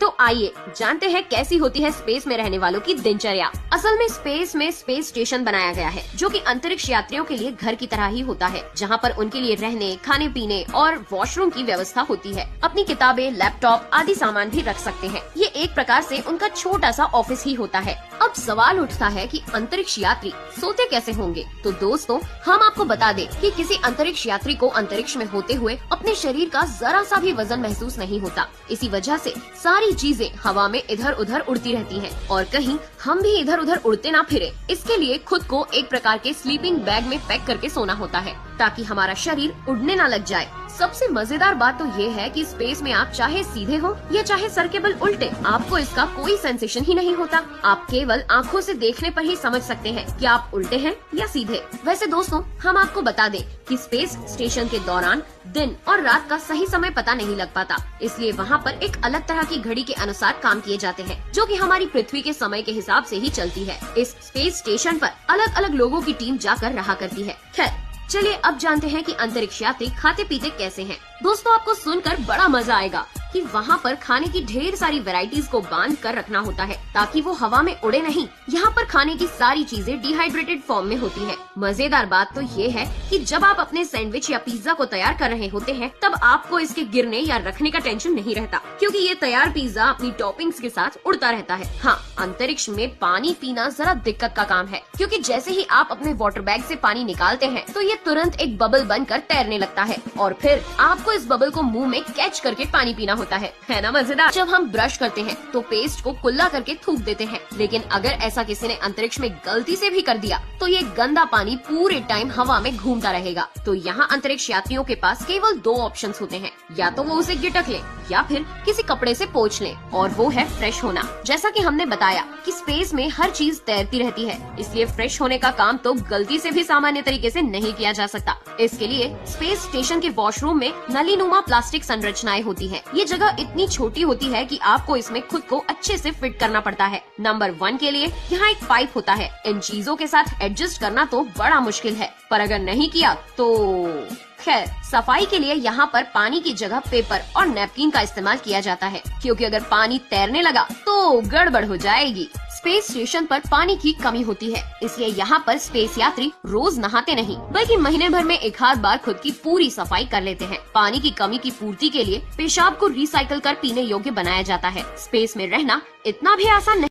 तो आइए जानते हैं कैसी होती है स्पेस में रहने वालों की दिनचर्या। असल में स्पेस स्टेशन बनाया गया है जो कि अंतरिक्ष यात्रियों के लिए घर की तरह ही होता है, जहां पर उनके लिए रहने, खाने पीने और वॉशरूम की व्यवस्था होती है। अपनी किताबें, लैपटॉप आदि सामान भी रख सकते हैं। ये एक प्रकार से उनका छोटा सा ऑफिस ही होता है। अब सवाल उठता है कि अंतरिक्ष यात्री सोते कैसे होंगे। तो दोस्तों, हम आपको बता दें कि किसी अंतरिक्ष यात्री को अंतरिक्ष में होते हुए अपने शरीर का जरा सा भी वजन महसूस नहीं होता। इसी वजह से सारी चीजें हवा में इधर उधर उड़ती रहती हैं और कहीं हम भी इधर उधर उड़ते ना फिरे। इसके लिए खुद को एक प्रकार के स्लीपिंग बैग में पैक करके सोना होता है ताकि हमारा शरीर उड़ने ना लग जाए। सबसे मजेदार बात तो ये है कि स्पेस में आप चाहे सीधे हो या चाहे सर के बल उल्टे, आपको इसका कोई सेंसेशन ही नहीं होता। आप केवल आंखों से देखने पर ही समझ सकते हैं कि आप उल्टे हैं या सीधे। वैसे दोस्तों, हम आपको बता दें कि स्पेस स्टेशन के दौरान दिन और रात का सही समय पता नहीं लग पाता, इसलिए वहाँ पर एक अलग तरह की घड़ी के अनुसार काम किए जाते हैं जो कि हमारी पृथ्वी के समय के हिसाब से ही चलती है। इस स्पेस स्टेशन पर अलग अलग लोगों की टीम जाकर रहा करती है। खैर, चलिए अब जानते हैं कि अंतरिक्ष यात्री खाते पीते कैसे हैं। दोस्तों, आपको सुनकर बड़ा मजा आएगा कि वहाँ पर खाने की ढेर सारी वैरायटीज को बांध कर रखना होता है ताकि वो हवा में उड़े नहीं। यहाँ पर खाने की सारी चीजें डिहाइड्रेटेड फॉर्म में होती है। मजेदार बात तो ये है कि जब आप अपने सैंडविच या पिज्जा को तैयार कर रहे होते हैं तब आपको इसके गिरने या रखने का टेंशन नहीं रहता, क्योंकि ये तैयार पिज्जा अपनी टॉपिंग्स के साथ उड़ता रहता है। हाँ, अंतरिक्ष में पानी पीना जरा दिक्कत का काम है, क्योंकि जैसे ही आप अपने वाटर बैग से पानी निकालते हैं तो ये तुरंत एक बबल बनकर तैरने लगता है और फिर आपको इस बबल को मुंह में कैच करके पानी पीना होता है ना मजेदार। जब हम ब्रश करते हैं तो पेस्ट को कुल्ला करके थूक देते हैं, लेकिन अगर ऐसा किसी ने अंतरिक्ष में गलती से भी कर दिया तो ये गंदा पानी पूरे टाइम हवा में घूमता रहेगा। तो यहाँ अंतरिक्ष यात्रियों के पास केवल दो ऑप्शंस होते हैं, या तो वो उसे गिटक ले या फिर किसी कपड़े से पोंछ ले, और वो है फ्रेश होना। जैसा कि हमने बताया कि स्पेस में हर चीज तैरती रहती है, इसलिए फ्रेश होने का काम तो गलती से भी सामान्य तरीके से नहीं किया जा सकता। इसके लिए स्पेस स्टेशन के वॉशरूम में नलीनुमा प्लास्टिक संरचनाएं होती है। ये जगह इतनी छोटी होती है कि आपको इसमें खुद को अच्छे से फिट करना पड़ता है। नंबर 1 के लिए यहाँ एक पाइप होता है। इन चीजों के साथ एडजस्ट करना तो बड़ा मुश्किल है, पर अगर नहीं किया तो खैर, सफाई के लिए यहाँ पर पानी की जगह पेपर और नैपकिन का इस्तेमाल किया जाता है, क्योंकि अगर पानी तैरने लगा तो गड़बड़ हो जाएगी। स्पेस स्टेशन पर पानी की कमी होती है, इसलिए यहाँ पर स्पेस यात्री रोज नहाते नहीं बल्कि महीने भर में एक आध बार खुद की पूरी सफाई कर लेते हैं। पानी की कमी की पूर्ति के लिए पेशाब को रिसाइकल कर पीने योग्य बनाया जाता है। स्पेस में रहना इतना भी आसान नहीं।